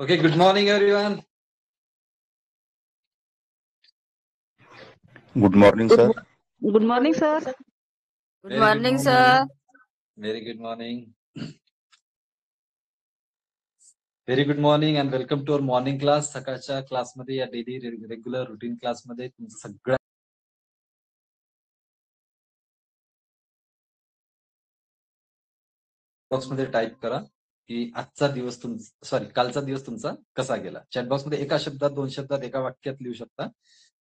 Okay, good morning, everyone. Good morning, Good, sir. good morning, sir. Good Very good morning, sir. Very good morning. Very good morning and welcome to our morning class. सकाळच्या क्लासमध्ये या daily regular routine क्लासमध्ये तुमचं सगळं बॉक्समध्ये type करा की आजचा दिवस कालचा दिवस तुमचा कसा गेला. चॅट बॉक्समध्ये एका शब्दात, 2 शब्दात, एका वाक्यात लिहू शकता.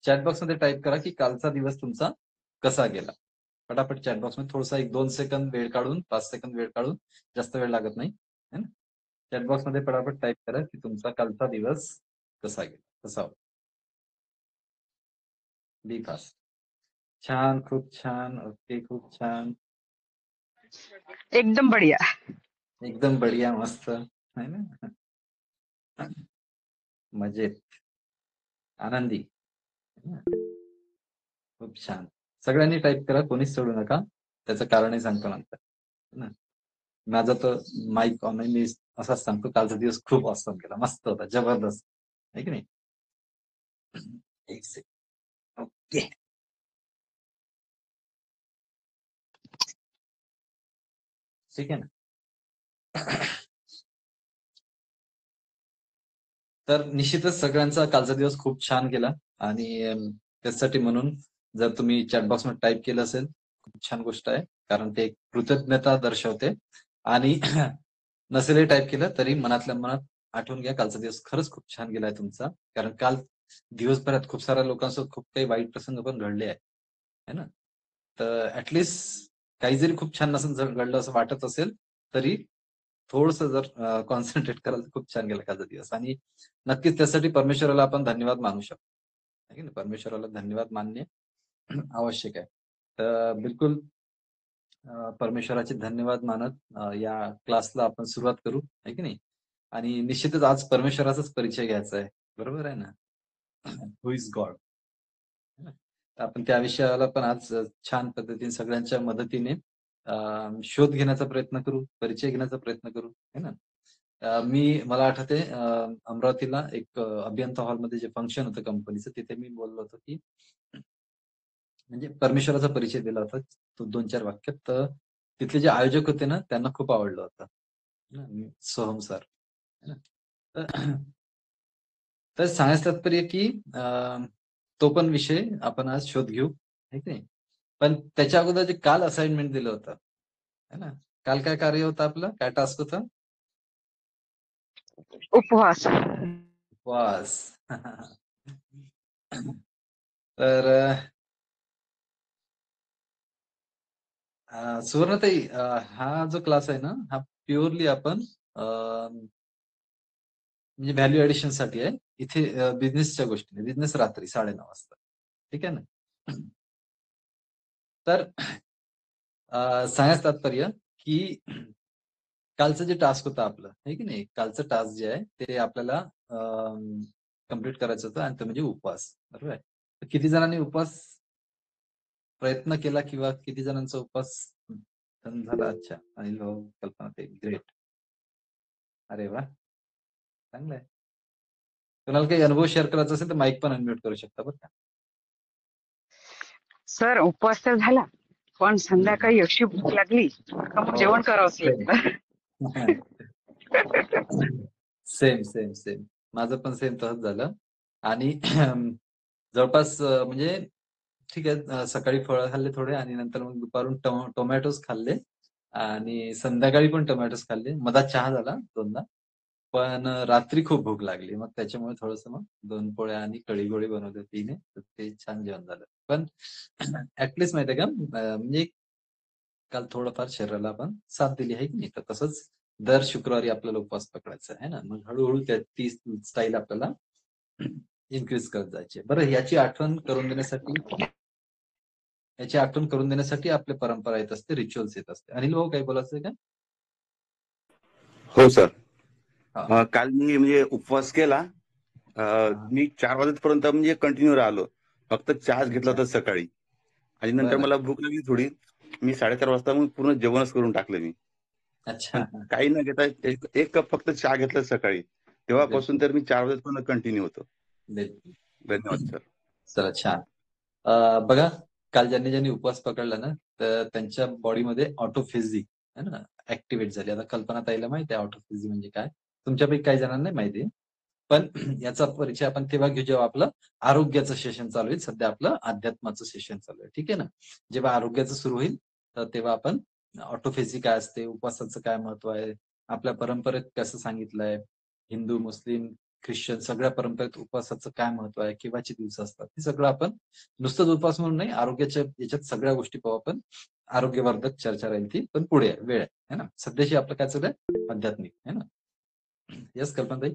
चॅट बॉक्समध्ये टाईप करा की कालचा दिवस तुमचा कसा गेला. पटापट चॅट बॉक्समध्ये थोडासा 1-2 सेकंद वेळ काढून, 5 सेकंद वेळ काढून, जास्त वेळ लागत नाही. है ना? चॅट बॉक्समध्ये पटापट टाईप करा की तुमचा कालचा दिवस कसा गेला, कसा होता. बी फास्ट. छान, खूप छान. ओके, खूप छान. एकदम बढ़िया. एकदम बढिया, मस्त है ना. मजेत, आनंदी. खूप छान. सगळ्यांनी टाईप करा, कोणीच सोडू नका. त्याचं कारणही सांगतो नंतर. है ना. माझा तर माईक ऑन आहे, मी असाच सांगतो, कालचा दिवस खूप ऑसम गेला, मस्त होता, जबरदस्त आहे की नाही. एक सेकंड. ओके, ठीक आहे ना. तर निश्चितच सगळ्यांचा कालचा दिवस खूप छान गेला आणि त्यासाठी म्हणून जर तुम्ही चॅटबॉक्समध्ये टाईप केलं असेल, खूप छान गोष्ट आहे, कारण ते कृतज्ञता दर्शवते. आणि नसेलही टाईप केलं तरी मनातल्या मनात आठवून घ्या, कालचा दिवस खरंच खूप छान गेलाय तुमचा. कारण काल दिवसभरात खूप साऱ्या लोकांसोबत खूप काही वाईट प्रसंग पण घडले आहे, है ना. तर ऍटलिस्ट काही जरी खूप छान नसेल घडलं असं वाटत असेल तरी थोडस जर कॉन्सन्ट्रेट कराल तर खूप छान गेला कालचा दिवस. आणि नक्कीच त्यासाठी परमेश्वराला आपण धन्यवाद मानू शकतो, है की नाही. परमेश्वराला धन्यवाद मानणे आवश्यक आहे. तर बिलकुल परमेश्वराचे धन्यवाद मानत या क्लासला आपण सुरुवात करू, है की नाही. आणि निश्चितच आज परमेश्वराचाच परिचय घ्यायचा आहे, बरोबर आहे ना. हु इज गॉड. आपण त्या विषयाला पण आज छान पद्धतीने सगळ्यांच्या मदतीने शोध घेण्याचा प्रयत्न करू, परिचय घेण्याचा प्रयत्न करू, है ना. मला आठवते अमरावतीला एक अभियंता हॉलमध्ये जे फंक्शन होतं कंपनीचं, तिथे मी बोललो होतो की म्हणजे परमेश्वराचा परिचय दिला होता तो 2-4 वाक्यात. तर तिथले जे आयोजक होते ना, त्यांना खूप आवडलं होतं, सोहम सर. तर सांगायचं तात्पर्य की तो पण विषय आपण आज शोध घेऊ, है की नाही. पण त्याच्या अगोदर जे काल असाइनमेंट दिलं होतं, है ना, काल काय कार्य होतं आपलं, काय टास्क होतं? उपवास. उपवास. तर सुवर्णाताई, हा जो क्लास आहे ना, हा प्युअरली आपण म्हणजे व्हॅल्यू ऍडिशन साठी आहे. इथे बिझनेसच्या गोष्टी, बिझनेस रात्री 9:30 वाजता, ठीक आहे ना. तर सांगायचं तात्पर्य की कालचं जे टास्क होतं आपलं, है की नाही, कालचं टास्क जे आहे ते आपल्याला कम्प्लीट करायचं होतं आणि ते म्हणजे उपवास, बरोबर आहे. तर किती जणांनी उपवास प्रयत्न केला किंवा किती जणांचा उपवास झाला? अच्छा, अनिल भाऊ, कल्पना ताई, ग्रेट. अरे वा, चांगलं आहे. कोणाला काही अनुभव शेअर करायचा असेल तर माईक पण अनम्यूट करू शकता बरं का. सर उपवास तर झाला, पण संध्याकाळी अशी भूक लागली का मग जेवण करावंच लागतं. सेम सेम सेम, माझं पण सेम तसंच झालं. आणि जवळपास म्हणजे ठीक आहे, सकाळी फळं खाल्ले थोडे आणि नंतर मग दुपारून टोमॅटोज खाल्ले आणि संध्याकाळी पण टोमॅटोज खाल्ले. मधात चहा झाला 2दा. पण रात्री खूप भूक लागली, मग त्याच्यामुळे थोडंसं मग 2 पोळ्या आणि कढी गोळी बनवली होती तिने, तर ते छान जेवण झालं. पण ऍटलीस्ट माहितीये का, म्हणजे काल थोडंफार शरीराला आपण साथ दिली आहे की नाही. तर तसंच दर शुक्रवारी आपल्याला उपवास पकडायचा आहे ना. मग हळूहळू ती स्टाईल आपल्याला इन्क्रीज करत जायची. बरं, याची आठवण करून देण्यासाठी आपल्या परंपरा येत असते, रिच्युअल्स येत असते. अनिल भाऊ, काही बोलायचं का? हो सर. हा. काल मी म्हणजे उपवास केला. मी 4 वाजेपर्यंत म्हणजे कंटिन्यू राहिलो. फक्त चहाच घेतला होता सकाळी आणि नंतर बरं. मला भूक लागली थोडी. मी 4:30 वाजता मग पूर्ण जेवणच करून टाकलं मी. अच्छा. पण काही न घेता एक कप फक्त चहा घेतला सकाळी तेव्हापासून तर मी 4 वाजेपर्यंत कंटिन्यू होतो. बिलकुल. धन्यवाद सर. चला छान. बघा, काल ज्यांनी उपवास पकडला ना, तर त्यांच्या बॉडीमध्ये ऑटोफेजी है ना, ऍक्टिव्हेट झाली. आता कल्पना ताईला माहिती आहे ऑटोफेजी म्हणजे काय. तुमच्यापैकी काही जणांना नाही माहिती. पण याचा परिचय आपण तेव्हा घेऊ जेव्हा आपलं आरोग्याचं सेशन चालू होईल. सध्या आपलं अध्यात्माचं सेशन चालू आहे. ठीक आहे ना. जेव्हा आरोग्याचं सुरू होईल तर तेव्हा आपण ऑटोफेजी काय असते, उपवासाचं काय महत्व आहे, आपल्या परंपरेत कसं सांगितलंय, हिंदू, मुस्लिम, ख्रिश्चन सगळ्या परंपरेत उपवासाचं काय महत्व आहे, केव्हाचे दिवस असतात, हे सगळं आपण नुसतंच उपवास म्हणून नाही, आरोग्याच्या याच्यात सगळ्या गोष्टी पाहू आपण. आरोग्यवर्धक चर्चा राहील ती, पण पुढे आहे, वेळ आहे ना. सध्याशी आपलं काय चालू आहे, आध्यात्मिक आहे ना. येस कल्पनाताई.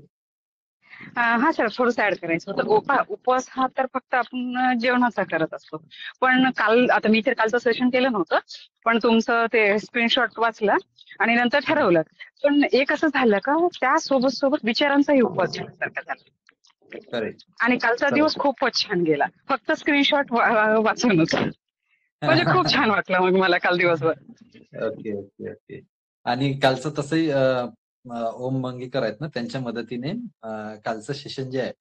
हा सर, थोडंसं ऍड करायचं होतं. उपवास हा तर फक्त आपण जेवणाचा करत असतो. पण काल, आता मी तर कालचं सेशन केलं नव्हतं, पण तुमचं ते स्क्रीनशॉट वाचला आणि नंतर ठरवलं. पण एक असं झालं का त्या सोबत विचारांचाही उपवास झाल्यासारखा झाला. करेक्ट. आणि कालचा दिवस खूपच छान गेला, फक्त स्क्रीनशॉट वाचूनच. म्हणजे खूप छान वाटलं मग मला काल दिवसभर. Okay okay okay. आणि कालचं तसंही ओम मंगेकर आहेत ना, त्यांच्या मदतीने कालचं सेशन जे आहे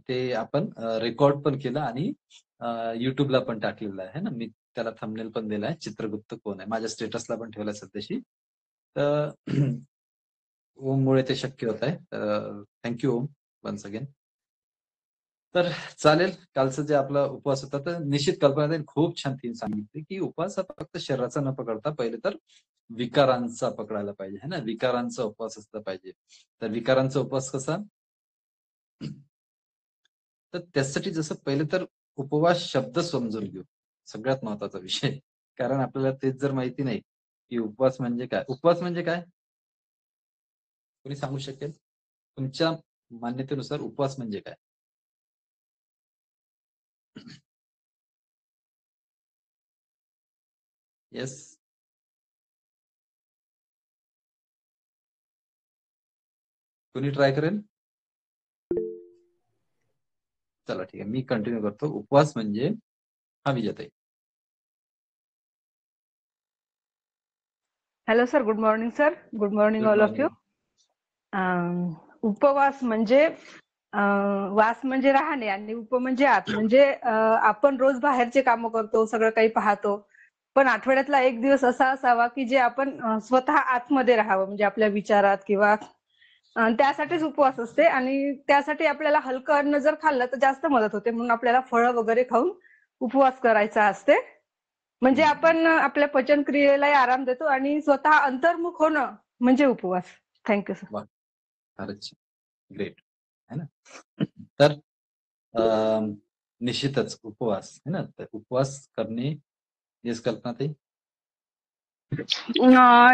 ते आपण रेकॉर्ड पण केलं आणि युट्यूबला पण टाकलेलं आहे ना. मी त्याला थंबनेल पण दिलाय, चित्रगुप्त कोण आहे, माझ्या स्टेटसला पण ठेवलाय सध्याशी. तर ओममुळे ते शक्य होत आहे. थँक्यू ओम वन्स अगेन. तर चालेल, कालचं जे आपला उपवास होता तर निश्चित कल्पना खूप छान थीम सांगितली की उपवास हा फक्त शरीराचा न पकडता पहिले तर विकारांचा पकडायला पाहिजे है ना. विकारांचा उपवास असला पाहिजे. तर विकारांचा उपवास कसा, तर त्यासाठी जसं पहिले तर उपवास शब्द समजून घेऊ, सगळ्यात महत्वाचा विषय. कारण आपल्याला तेच जर माहिती नाही की उपवास म्हणजे काय, उपवास म्हणजे काय कोणी सांगू शकेल तुमच्या मान्यतेनुसार उपवास म्हणजे काय? येस, कोणी ट्राय करेल? चला ठीक आहे, मी कंटिन्यू करतो. उपवास म्हणजे हा विजयताई. Hello sir, good morning sir, good morning all of you. उपवास म्हणजे वास म्हणजे राहणे आणि उप म्हणजे आत. म्हणजे आपण रोज बाहेरचे कामं करतो, सगळं काही पाहतो, पण आठवड्यातला एक दिवस असा असावा की जे आपण स्वतः आतमध्ये राहावं, म्हणजे आपल्या विचारात किंवा त्यासाठीच उपवास असते. आणि त्यासाठी आपल्याला हलकं अन्न जर खाल्लं तर जास्त मदत होते, म्हणून आपल्याला फळं वगैरे खाऊन उपवास करायचा असते. म्हणजे आपण आपल्या पचनक्रियेलाही आराम देतो आणि स्वतः अंतर्मुख होणं म्हणजे उपवास. Thank you sir. फारच ग्रेट है ना. तर निश्चितच उपवास है ना, तर उपवास करणे, येस कल्पनाताई.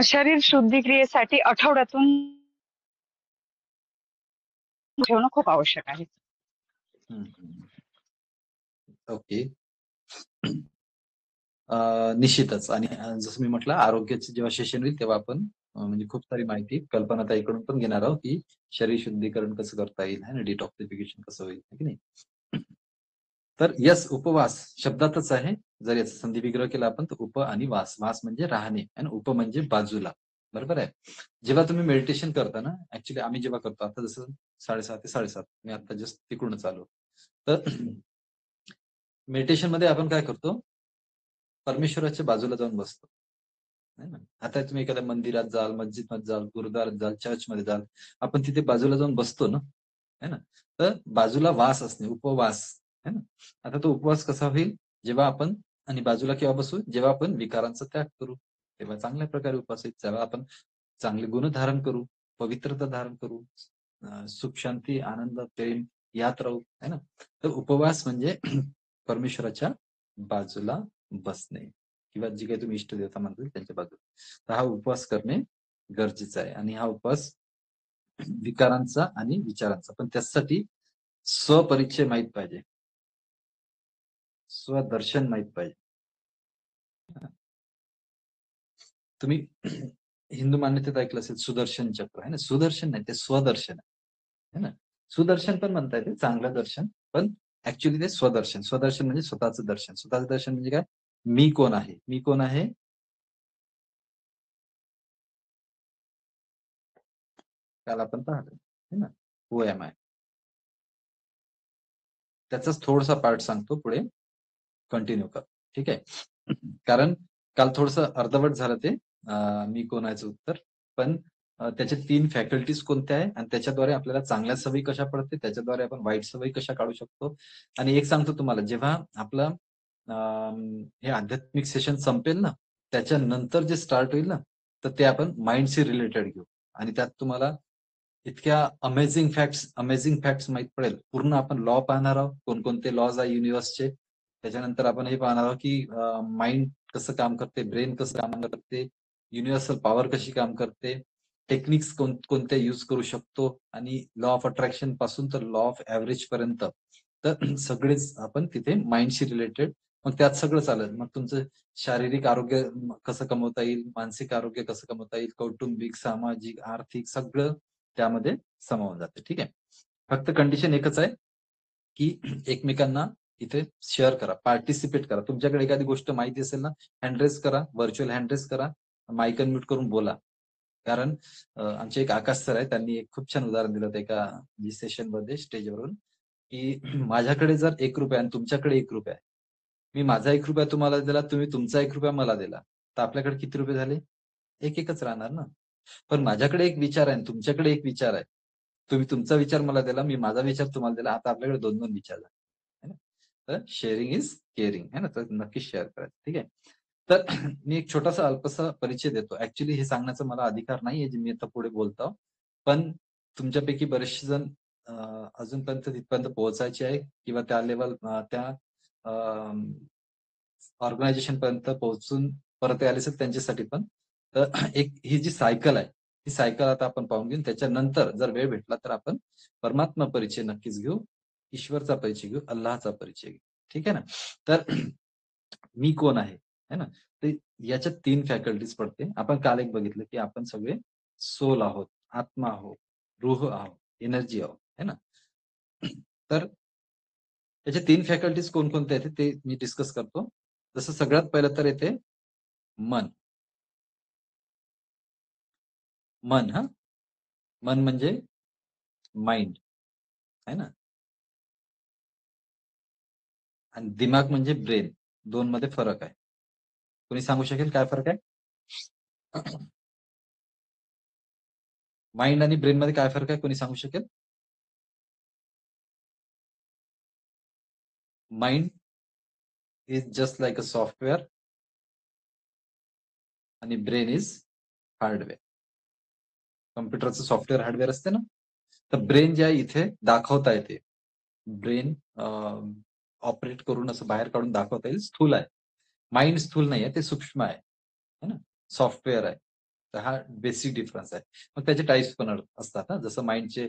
शरीर शुद्धीक्रियेसाठी आठवड्यातून ठेवणं खूप आवश्यक आहे. ओके. निश्चितच. आणि जसं मी म्हटलं, आरोग्याचे जेव्हा सेशन होईल तेव्हा आपण म्हणजे खूप सारी माहिती कल्पनाताईकडून पण घेणार आहोत की शरीर शुद्धीकरण कसं करता येईल है ना, डिटॉक्सिफिकेशन कसं होईल है की नाही. तर यस, उपवास शब्दातच आहे. जर याचा संधी विग्रह केला आपण तर उप आणि वास. वास म्हणजे राहणे आणि उप म्हणजे बाजूला, बरोबर आहे. जेव्हा तुम्ही मेडिटेशन करता ना, ऍक्च्युली आम्ही जेव्हा करतो आता जसं 6:30 ते 7:30 मी आता जस्ट तिकडूनच आलो. तर मेडिटेशन मध्ये आपण काय करतो, परमेश्वराच्या बाजूला जाऊन बसतो. नाही ना. आता तुम्ही एखाद्या मंदिरात जाल, मस्जिदमध्ये जाल, गुरुद्वारात जाल, चर्चमध्ये जाल, आपण तिथे बाजूला जाऊन बसतो ना, है ना. तर बाजूला वास असणे, उपवास है ना. आता तो उपवास कसा होईल, जेव्हा आपण आणि बाजूला केव्हा बसू, जेव्हा आपण विकारांचा त्याग करू, तेव्हा चांगल्या प्रकारे उपवास होईल. जेव्हा आपण चांगले गुण धारण करू, पवित्रता धारण करू, सुख शांती आनंद प्रेम यात राहू, है ना. तर उपवास म्हणजे परमेश्वराच्या बाजूला बसणे किंवा जी काही तुम्ही इष्टदेवता मानता त्यांच्या बाजूला. तर हा उपवास करणे गरजेचं आहे. आणि हा उपवास विकारांचा आणि विचारांचा, पण त्यासाठी स्वपरिचय माहित पाहिजे, स्वदर्शन माहित पाहिजे. तुम्ही हिंदू मान्यतेत ऐकलं असेल सुदर्शन चक्र है ना. सुदर्शन नाही, ते स्वदर्शन आहे ना. सुदर्शन पण म्हणता येते, चांगलं दर्शन, पण ऍक्च्युली ते स्वदर्शन. स्वदर्शन म्हणजे स्वतःचं दर्शन. स्वतःचं दर्शन म्हणजे काय, मी कोण आहे, मी कोण आहे, काल आपण पाहतो है ना. हु एम आय, त्याचाच थोडासा पार्ट सांगतो, पुढे कंटिन्यू कर. ठीक आहे. कारण काल थोडंसं अर्धवट झालं ते मी कोण आहेचं उत्तर. पण त्याचे 3 फॅकल्टीज कोणत्या आहे आणि त्याच्याद्वारे आपल्याला चांगल्या सवयी कशा पडते, त्याच्याद्वारे आपण वाईट सवयी कशा काढू शकतो. आणि एक सांगतो तुम्हाला, जेव्हा आपलं हे आध्यात्मिक सेशन संपेल ना, त्याच्यानंतर जे स्टार्ट होईल ना, तर ते आपण माइंडशी रिलेटेड घेऊ आणि त्यात तुम्हाला इतक्या अमेझिंग फॅक्ट्स माहित पडेल. पूर्ण आपण लॉ पाहणार आहोत, कोणकोणते लॉज आहे युनिव्हर्सचे. त्याच्यानंतर आपण हे पाहणार आहोत की माइंड कसं काम करते, ब्रेन कसं काम करते, युनिव्हर्सल पॉवर कशी काम करते, टेक्निक्स कोणत्या यूज करू शकतो आणि लॉ ऑफ अट्रॅक्शन पासून तर लॉ ऑफ ऍव्हरेज पर्यंत. तर सगळेच आपण तिथे माइंडशी रिलेटेड, मग त्यात सगळं चालेल. मग तुमचं शारीरिक आरोग्य कसं कमवता येईल, मानसिक आरोग्य कसं कमवता येईल, कौटुंबिक, सामाजिक, आर्थिक सगळं त्यामध्ये समावून जाते. ठीक आहे. फक्त कंडिशन एकच आहे की एकमेकांना इथे शेअर करा, पार्टिसिपेट करा. तुमच्याकडे एखादी गोष्ट माहिती असेल ना, हँडरेस करा, व्हर्च्युअल हँडरेस करा, माईक अनम्यूट करून बोला. कारण आमचे एक आकाश सर आहे, त्यांनी एक खूप छान उदाहरण दिलं होतं एका सेशन मध्ये स्टेजवरून, की माझ्याकडे जर ₹1 आणि तुमच्याकडे ₹1 आहे, मी माझा ₹1 तुम्हाला दिला, तुम्ही तुमचा ₹1 मला दिला, तर आपल्याकडे किती रुपये झाले? एकच राहणार ना. पण माझ्याकडे एक विचार आहे आणि तुमच्याकडे एक विचार आहे. तुम्ही तुमचा विचार मला दिला, मी माझा विचार तुम्हाला दिला. आता आपल्याकडे 2-2 विचार झाले. है ना? तर शेअरिंग इज केअरिंग, है ना? तर नक्कीच शेअर करायचं. ठीक आहे. तर मी एक छोटासा अल्पसा परिचय देतो. ऍक्च्युली हे सांगण्याचा मला अधिकार नाहीये, जे मी आता पुढे बोलतो. पण तुमच्यापैकी बरेचसे जण अजूनपर्यंत तिथपर्यंत पोहोचायचे आहे किंवा त्या लेवल त्या ऑर्गनायझेशन पर्यंत पोहोचून परत आले असेल त्यांच्यासाठी पण. तर एक ही जी सायकल आहे, ही सायकल आता आपण पाहून घेऊ. त्याच्यानंतर जर वेळ भेटला तर आपण परमात्मा परिचय नक्कीच घेऊ, ईश्वरचा परिचय घेऊ, अल्लाहचा परिचय घेऊ. ठीक आहे ना. तर मी कोण आहे, है ना? तर याच्यात 3 फॅकल्टीज पडते. आपण काल एक बघितलं की आपण सगळे सोल आहोत, आत्मा आहोत, रूह आहोत, एनर्जी आहोत, है ना? तर त्याचे 3 फॅकल्टीज कोणकोणते आहेत ते मी डिस्कस करतो. जसं सगळ्यात पहिलं तर येते मन. मन हां. मन म्हणजे माइंड, है ना? आणि दिमाग म्हणजे ब्रेन. 2 मध्ये फरक आहे. कोणी सांगू शकेल काय फरक आहे? माइंड आणि ब्रेन मध्ये काय फरक आहे? कोणी सांगू शकेल? Mind is just like a software आणि ब्रेन इज हार्डवेअर. कॉम्प्युटरचं सॉफ्टवेअर हार्डवेअर असते ना, तर ब्रेन जे आहे इथे दाखवता येते. ब्रेन ऑपरेट करून असं बाहेर काढून दाखवता येईल, स्थूल आहे. माइंड स्थूल नाही आहे, ते सूक्ष्म आहे, है ना? सॉफ्टवेअर आहे. तर हा बेसिक डिफरन्स आहे. मग त्याचे टाइप्स पण असतात ना, जसं माइंडचे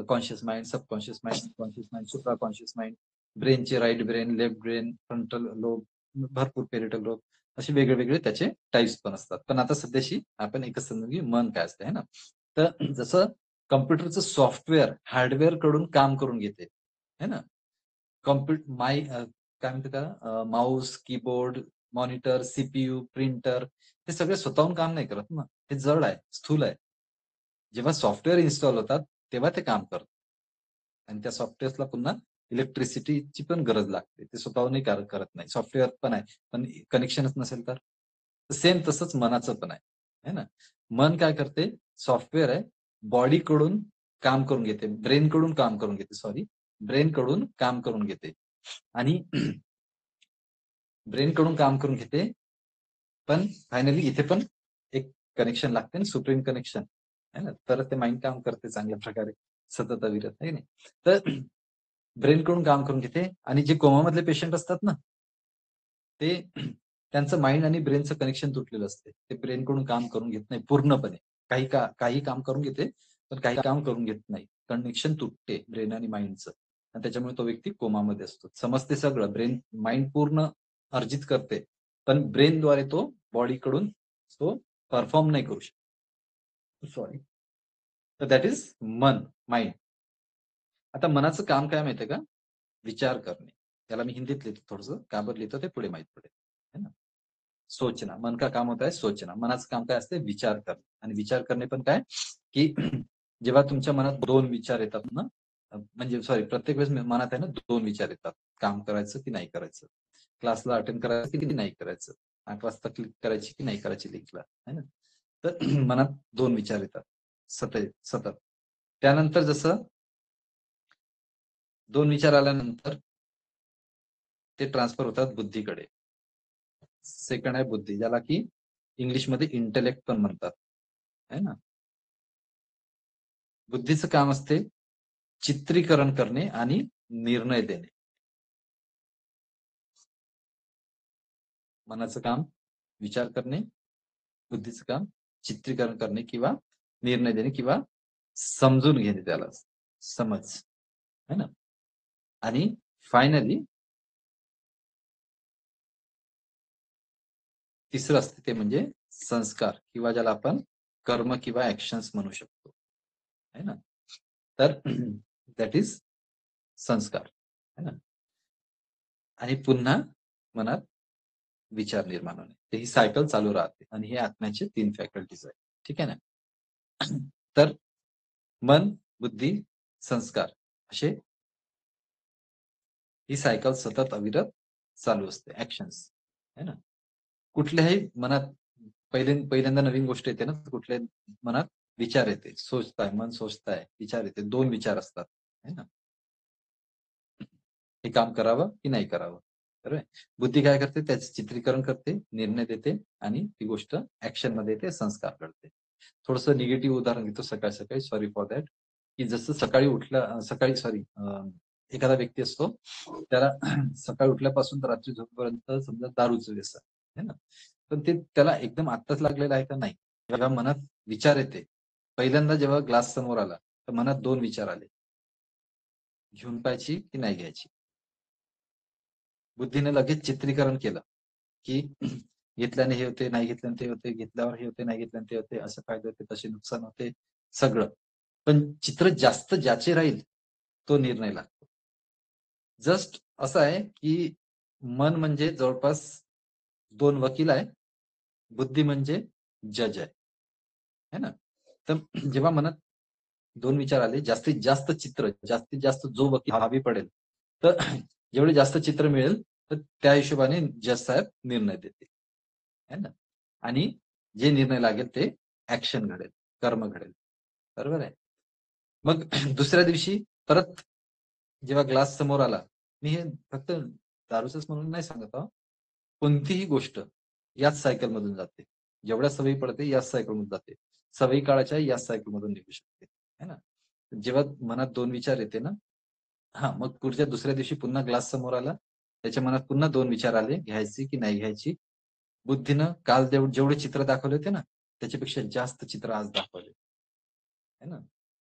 conscious mind, subconscious mind, conscious mind, supra conscious mind, ब्रेनचे right brain, left brain, frontal lobe, भरपूर पेरिटल लोब, असे वेगळे त्याचे टाइप्स पण असतात. पण आता सध्याशी आपण एकच समजून घेऊ मन काय असते, है ना? तर जसं कॉम्प्युटरचं सॉफ्टवेअर हार्डवेअर कडून काम करून घेते, है ना? काय म्हणते का, Mouse, keyboard, monitor, CPU, printer, हे सगळे स्वतःहून काम नाही करत ना. हे जड आहे, स्थूल आहे. जेव्हा सॉफ्टवेअर इन्स्टॉल होतात, तेव्हा ते काम करतात. आणि त्या सॉफ्टवेअर्सला पुन्हा इलेक्ट्रिसिटीची पण गरज लागते. ते स्वतःहूनही करत नाही. सॉफ्टवेअर पण आहे, पण कनेक्शनच नसेल तर. सेम तसंच मनाचं पण आहे, है ना? मन काय करते? सॉफ्टवेअर आहे. बॉडीकडून काम करून घेते, ब्रेनकडून काम करून घेते, सॉरी. ब्रेनकडून काम करून घेते आणि ब्रेनकडून काम करून घेते. पण फायनली इथे पण एक कनेक्शन लागते ना, सुप्रीम कनेक्शन, है ना? तर ते माइंड काम करते चांगल्या प्रकारे, सतत अविरत, आहे नाही? तर ब्रेनकडून काम करून घेते आणि जे कोमामधले पेशंट असतात ना, ते त्यांचं माइंड आणि ब्रेनचं कनेक्शन तुटलेलं असते. ते ब्रेनकडून काम करून घेत नाही पूर्णपणे. काही काम करून घेते, पण काही काम करून घेत नाही. कनेक्शन तुटते ब्रेन आणि माइंडचं आणि त्याच्यामुळे तो व्यक्ती कोमामध्ये असतो. समजते सगळं, ब्रेन माइंड पूर्ण अर्जित करते, पण ब्रेनद्वारे तो बॉडीकडून तो परफॉर्म नाही करू शकत. सॉरी. तर दॅट इज मन, माइंड. आता मनाचं काम काय माहितीये का? विचार करणे. त्याला मी हिंदीत लिहितो थोडंसं. का बरं लिहितो ते पुढे माहित पडेल. है ना? सोचना. मन का काम होता है सोचना. मनाचं काम काय असते? विचार करणे. आणि विचार करणे पण काय? की जेव्हा तुमच्या मनात दोन विचार येतात ना, म्हणजे सॉरी, प्रत्येक वेळेस मनात आहे ना दोन विचार येतात, काम करायचं की नाही करायचं, क्लासला अटेंड करायचं की नाही करायचं, 8 वाजता क्लिक करायची की नाही करायची लिंकला, है ना. तर मनात दोन विचार येतात सतत सतत. त्यानंतर जसं दोन विचार आल्यानंतर ते ट्रान्सफर होतात बुद्धीकडे. सेकंड आहे बुद्धी, ज्याला की इंग्लिशमध्ये इंटेलेक्ट पण म्हणतात, है ना. बुद्धीचं काम असते चित्रीकरण करणे आणि निर्णय देणे. मनाचं काम विचार करणे, बुद्धीचं काम चित्रीकरण करणे किंवा निर्णय देणे किंवा समजून घेणे, त्याला समज, है ना. आणि फायनली तिसरं असते ते म्हणजे संस्कार, किंवा ज्याला आपण कर्म किंवा ऍक्शन्स म्हणू शकतो, है ना. तर दॅट इज संस्कार, है ना. आणि पुन्हा मनात विचार निर्माण होणे, ते ही सायकल चालू राहते. आणि हे आत्म्याचे 3 फॅकल्टीज आहेत, ठीक आहे ना. तर मन, बुद्धी, संस्कार असे ही सायकल सतत अविरत चालू असते, ऍक्शन्स, है ना. कुठल्याही मनात पहिल्यांदा नवीन गोष्ट येते ना, कुठल्या मनात विचार येते, सोचताय, मन सोचताय, विचार येते, दोन विचार असतात, है ना. हे काम करावं की नाही करावं, बरोबर आहे. बुद्धी काय करते, त्याचे चित्रीकरण करते, निर्णय देते आणि ती गोष्ट ऍक्शन मध्ये येते, संस्कार करते. थोडस निगेटिव्ह उदाहरण घेतो सकाळी सकाळी, सॉरी फॉर दॅट, की जसं सकाळी सॉरी, एखादा व्यक्ती असतो, त्याला सकाळी उठल्यापासून तर रात्री झोपेपर्यंत समजा दारूचं व्यसन आहे ना, पण ते त्याला एकदम आत्ताच लागलेलं आहे का, नाही. जेव्हा मनात विचार येते, पहिल्यांदा जेव्हा ग्लास समोर आला तर मनात दोन विचार आले, घेऊन पाहायची की नाही घ्यायची. बुद्धीने लगेच चित्रीकरण केलं की घेतल्याने हे होते, नाही घेतल्याने ते होते, घेतल्यावर हे होते, नाही घेतल्याने ते होते, असे फायदे होते, तसे नुकसान होते, सगळं. पण चित्र जास्त ज्याचे राहील तो निर्णय लागतो. जस्ट असं आहे की मन म्हणजे जवळपास 2 वकील आहे, बुद्धी म्हणजे जज आहे, है ना. तर जेव्हा मनात दोन विचार आले, जास्तीत जास्त जो वकील हवी पडेल, तर जेवढे जास्त चित्र मिळेल तर त्या हिशोबाने जज साहेब निर्णय देतील, है ना. आणि जे निर्णय लागेल ते ऍक्शन घडेल, कर्म घडेल, बरोबर आहे. मग दुसऱ्या दिवशी परत जेव्हा ग्लास समोर आला, मी हे फक्त दारूचंच म्हणून नाही सांगत आहोत, कोणतीही गोष्ट याच सायकल मधून जाते, जेवढ्या सवयी पडते याच सायकल मधून जाते, सवयी काळाच्या याच सायकल मधून निघू शकते, है ना. जेव्हा मनात दोन विचार येते ना, हा, मग पुढच्या दुसऱ्या दिवशी पुन्हा ग्लास समोर आला, त्याच्या मनात पुन्हा दोन विचार आले, घ्यायची की नाही घ्यायची. बुद्धीनं काल जेवढे चित्र दाखवले होते ना, त्याच्यापेक्षा जास्त चित्र आज दाखवले, है ना.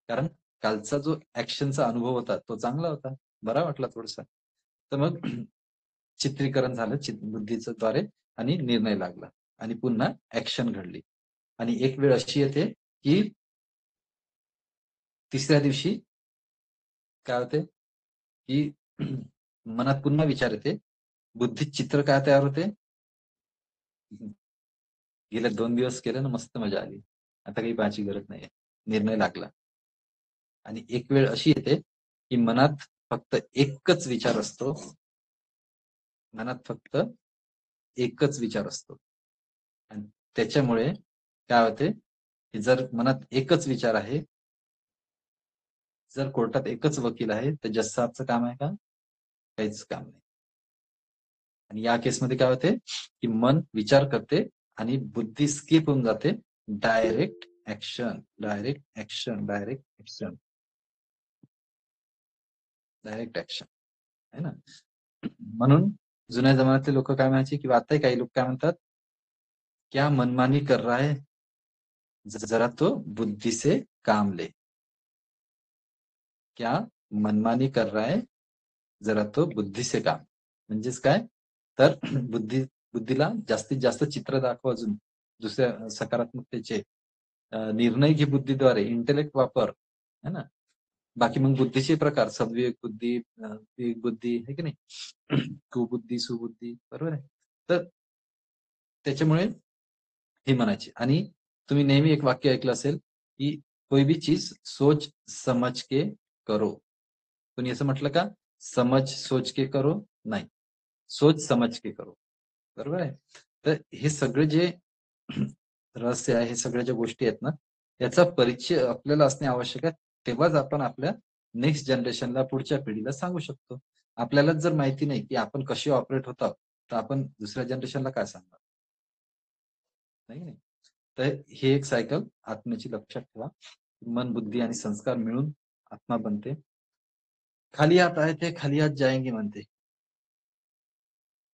कारण कालचा जो ऍक्शनचा अनुभव होता तो चांगला होता, बरा वाटला थोडासा. तर मग चित्रीकरण झालं बुद्धीच्या द्वारे आणि निर्णय लागला आणि पुन्हा ऍक्शन घडली. आणि एक वेळ अशी येते की तिसऱ्या दिवशी काय होते की मनात पुन्हा विचार येते, बुद्धीत चित्र काय तयार होते, गेले 2 दिवस केलं ना, मस्त मजा आली, आता काही पाहायची गरज नाहीये, निर्णय लागला. आणि एक वेळ अशी येते की मनात फक्त एकच विचार असतो, मनात फक्त एकच विचार असतो. आणि त्याच्यामुळे काय होते की जर मनात एकच विचार आहे, जर कोर्टात एकच वकील आहे, तर जज साहेबचं काम आहे का, काहीच काम नाही. आणि या केसमध्ये काय होते की मन विचार करते आणि बुद्धी स्किप होऊन जाते, direct action, direct action, direct action, direct action, है ना. म्हणून जुन्या जमान्यातले लोक काय म्हणायचे किंवा आताही काही लोक काय म्हणतात, क्या मनमानी कर रहा है, जरा तो बुद्धी से काम ले. क्या मनमानी कर रहा है, जरा तो बुद्धी से काम. म्हणजेच काय, तर बुद्धीला जास्तीत जास्त चित्र दाखव, अजून दुसऱ्या सकारात्मकतेचे निर्णय घे बुद्धीद्वारे, इंटेलेक्ट वापर, है ना. बाकी मग बुद्धीचे प्रकार, सद्विवेक बुद्धी, विवेक बुद्धी, है की नाही, कुबुद्धी, सुबुद्धी, बरोबर आहे. तर त्याच्यामुळे हे म्हणायचे. आणि तुम्ही नेहमी एक वाक्य ऐकलं असेल की कोई भी चीज सोच समझ के करो. कोणी असं म्हटलं का समज सोच के करो? नाही, सोच समज के करो. बरोबर आहे. तर हे सगळे जे रहस्य आहे, हे सगळ्या ज्या गोष्टी आहेत ना, याचा परिचय आपल्याला असणे आवश्यक आहे. तेव्हाच आपण आपल्या नेक्स्ट जनरेशनला, पुढच्या पिढीला सांगू शकतो. आपल्यालाच जर माहिती नाही की आपण कसे ऑपरेट होत आहोत, तर आपण दुसऱ्या जनरेशनला काय सांगणार? नाही. तर ही एक सायकल आत्म्याची लक्षात ठेवा. मन, बुद्धी आणि संस्कार मिळून आत्मा बनते. खाली हात आहे ते खाली हात जाएंगे म्हणते.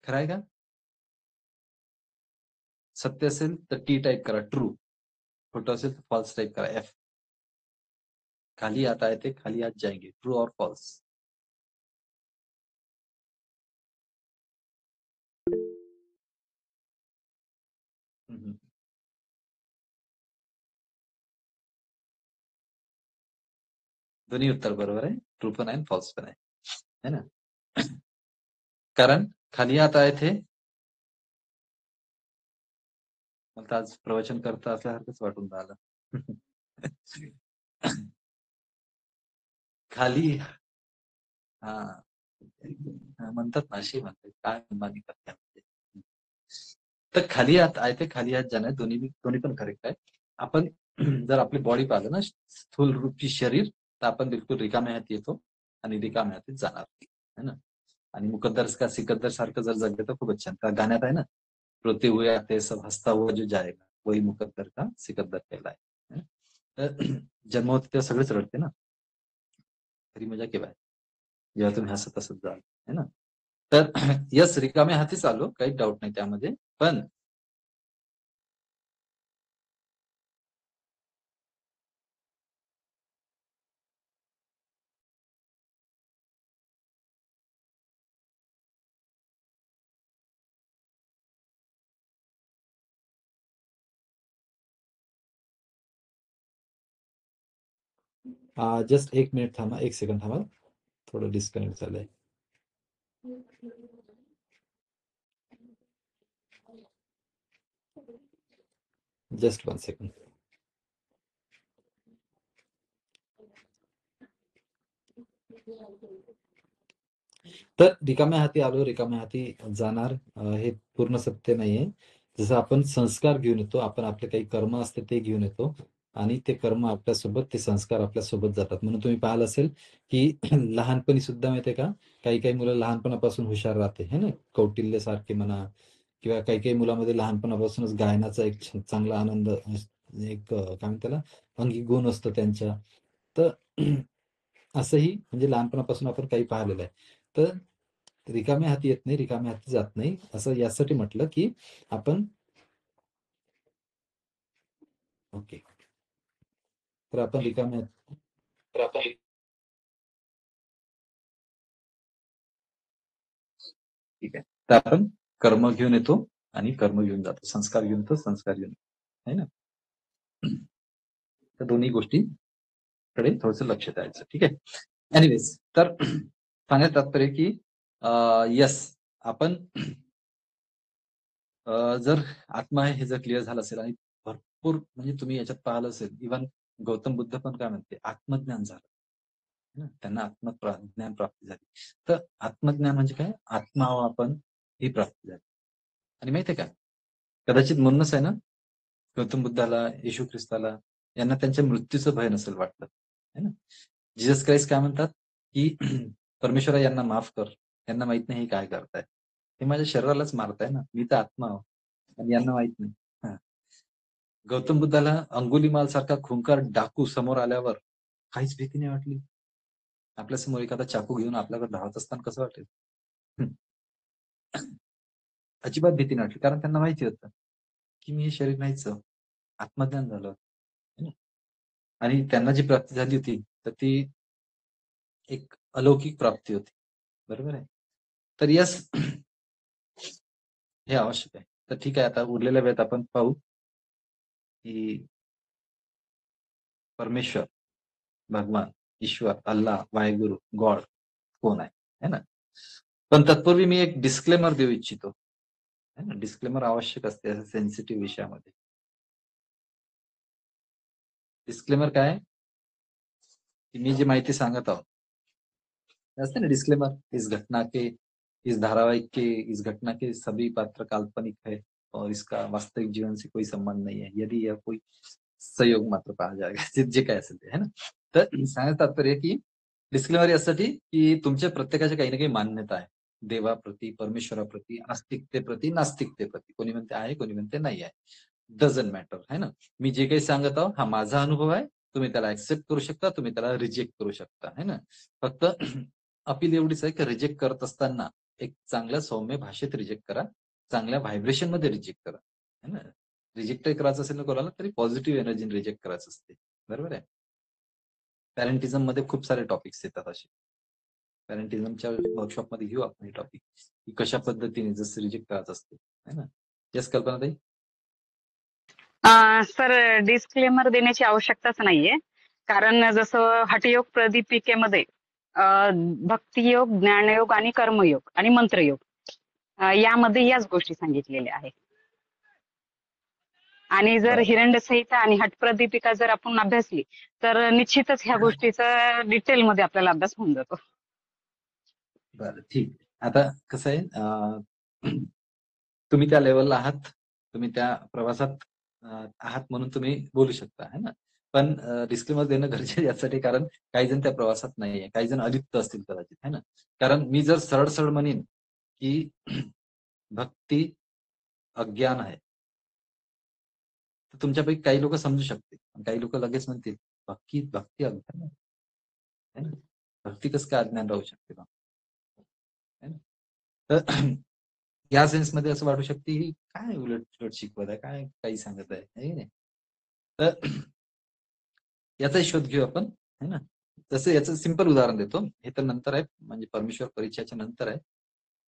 खरं आहे का? सत्य असेल तर टी टाईप करा, ट्रू. खोटं असेल तर फॉल्स टाईप करा, एफ. खाली हात आहे ते खाली हात जाएंगे, ट्रू और फॉल्स. दोन्ही उत्तर बरोबर आहे. ट्रू पण आहे, फॉल्स पण आहे. है ना? कारण खाली हात आहे ते, मला तर आज प्रवचन करता असल्यासारखंच वाटून राहिलं. खाली हा म्हणतात ना, अशी म्हणते काय मानी करते. तर खाली हात आहे ते खाली हात जाणार, दोन्ही पण करेक्ट आहे. आपण जर आपली बॉडी पाहिलं ना, स्थूल रूपी शरीर, तर आपण बिलकुल रिकाम्या हाती येतो आणि रिकाम्या हातीत जाणार, है ना? आणि मुकद्दर का सिकद्दर सारखं जर जगलं तर खूपच छान. त्या गाण्यात आहे ना, रोते हुए आते सब हसता हुआ जो जाएगा वही मुकद्दर का सिकद्दर कहलाए. है ना? तर जन्म होते तेव्हा सगळेच रडते ना, खरी मजा केव्हा आहे? जेव्हा तुम्ही हसत हसत जाल, है ना? तर यस, रिकाम्या हातीच आलो, काही डाऊट नाही त्यामध्ये. पण जस्ट 1 मिनिट थांबा, 1 सेकंड थांबा. थोडं डिस्कनेक्ट झालंय. Just 1 second. तर रिकाम्या हाती आलो, रिकाम्या हाती जाणार, हे पूर्ण सत्य नाहीये. जसं आपण संस्कार घेऊन येतो, आपण आपले काही कर्म असते ते घेऊन येतो आणि ते कर्म आपल्यासोबत, ते संस्कार आपल्यासोबत जातात. म्हणून तुम्ही पाहिलं असेल की लहानपणी सुद्धा माहितीये का, काही काही मुलं लहानपणापासून हुशार राहते, है ना? कौटिल्य सारखे म्हणा, किंवा काही काही मुलामध्ये लहानपणापासूनच गायनाचा एक चांगला आनंद, एक काय म्हणतात त्याला, अंगी गुण असतो त्यांच्या. तर असंही म्हणजे लहानपणापासून आपण काही पाहिलेलं आहे. तर रिकाम्या हाती येत नाही, रिकाम्या हाती जात नाही, असं यासाठी म्हटलं की आपण ओके. तर आपण रिकाम्या ठीक आहे. तर आपण कर्म घेऊन येतो आणि कर्म घेऊन जातो, संस्कार घेऊन येतो, संस्कार घेऊन येतो, है ना? तर दोन्ही गोष्टीकडे थोडंसं लक्ष द्यायचं. ठीक आहे. एनिवेज, तर सांगण्याचं तात्पर्य की यस, आपण जर आत्मा आहे हे जर क्लिअर झालं असेल, आणि भरपूर म्हणजे तुम्ही याच्यात पाहिलं असेल, इव्हन गौतम बुद्ध पण काय म्हणते, आत्मज्ञान झालं. है ना? त्यांना ज्ञान प्राप्ती झाली. तर आत्मज्ञान म्हणजे काय? आत्मा आपण ही प्राप्ती झाली. आणि माहितीये का, कदाचित म्हणूनच आहे ना, गौतम बुद्धाला, येशू ख्रिस्ताला, यांना त्यांच्या मृत्यूचं भय नसेल वाटलं, है ना? जीसस क्राइस्ट काय म्हणतात की परमेश्वरा यांना माफ कर, यांना माहित नाही हे काय करताय, हे माझ्या शरीरालाच मारताय ना, मी तर आत्मा आहो आणि यांना माहित नाही. हा. गौतम बुद्धाला अंगुलीमाल सारखा खुंकार डाकू समोर आल्यावर काहीच भीती नाही वाटली. आपल्यासमोर एखादा चाकू घेऊन आपल्याकडे धावत असताना कसं वाटेल? अजिबात भीती नाही वाटली, कारण त्यांना माहिती होतं की मी हे शरीर नाहीच, आत्मज्ञान झालं. आणि त्यांना जी प्राप्ती झाली होती, तर ती एक अलौकिक प्राप्ती होती. बरोबर आहे. तर यस, हे आवश्यक आहे. तर ठीक आहे, आता उरलेल्या वेळेत आपण पाहू की परमेश्वर, भगवान, ईश्वर, अल्लाह, वाहेगुरु, गॉड कोण आहे, है ना? पण तत्पूर्वी मी एक डिस्क्लेमर देऊ इच्छितो, है ना? डिस्क्लेमर आवश्यक असते सेन्सिटिव्ह विषयामध्ये. डिस्क्लेमर काय आहे? की मी जी माहिती सांगत आहोत असते ना डिस्क्लेमर, इस घटना के, इस धारावाहिक के, इस घटना के सभी पात्र काल्पनिक है और इसका वास्तविक जीवन से कोई संबंध नहीं है, यदि यह कोई संयोग मात्र पाहा जाएगा. जे काय असेल ते है ना. तर सांगायचं तात्पर्य की डिस्क्लेमर यासाठी की तुमच्या प्रत्येकाच्या काही ना काही मान्यता आहे देवाप्रती, परमेश्वराप्रती, आस्तिकतेप्रती, नास्तिकतेप्रती. कोणी म्हणते आहे, कोणी म्हणते नाही आहे. डझंट मॅटर है ना. मी जे काही सांगत आहो हा माझा अनुभव आहे. तुम्ही त्याला ऍक्सेप्ट करू शकता, तुम्ही त्याला रिजेक्ट करू शकता है ना. फक्त अपील एवढीच आहे की रिजेक्ट करत असताना एक चांगल्या सौम्य भाषेत रिजेक्ट करा, चांगल्या व्हायब्रेशन मध्ये रिजेक्ट करा है ना. रिजेक्ट करायचं असेल ना कोणाला तरी पॉझिटिव्ह एनर्जीने रिजेक्ट करायचं असते. बरोबर आहे. पॅरेंटिझम मध्ये खूप सारे टॉपिक्स येतात असे. पॅरेंटिझमच्या वर्कशॉपमध्ये घेऊ आपण हे टॉपिक की कशा पद्धतीने जसं रिजेक्ट करायचं असते है ना. येस कल्पनाताई. सर डिस्क्लेमर देण्याची आवश्यकताच नाहीये, कारण जसं हठयोग प्रदीपिकेमध्ये भक्तियोग, ज्ञानयोग आणि कर्मयोग आणि मंत्रयोग यामध्ये याच गोष्टी सांगितलेल्या आहेत. आणि जर बरं. हिरण्यसंहिता आणि हटप्रदीपिका जर आपण अभ्यासली तर निश्चितच ह्या गोष्टीचा डिटेलमध्ये आपल्याला अभ्यास होऊन जातो. बरं ठीक आहे. आता कसं आहे तुम्ही त्या लेवलला आहात, तुम्ही त्या प्रवासात आहात म्हणून तुम्ही बोलू शकता है ना. पण डिस्क्लेमर देणं गरजेचं यासाठी कारण काही जण त्या प्रवासात नाहीये, काही जण अलिप्त असतील कदाचित है ना. कारण मी जर सरळ सरळ म्हणेन की भक्ती अज्ञान आहे तर तुमच्यापैकी काही लोक समजू शकतील, काही लोक लगेच म्हणतील भक्ती भक्ती अज्ञान आहे है ना. भक्ती कसं काय अज्ञान राहू शकते बा है ना. तर या सेन्समध्ये असं वाटू शकते की काय उलट शिकवत आहे, काय काही सांगत आहे है नाही. तर याचा शोध घेऊ आपण है ना. तसं याचं सिंपल उदाहरण देतो, हे तर नंतर आहे म्हणजे परमेश्वर परिचयाच्या नंतर आहे,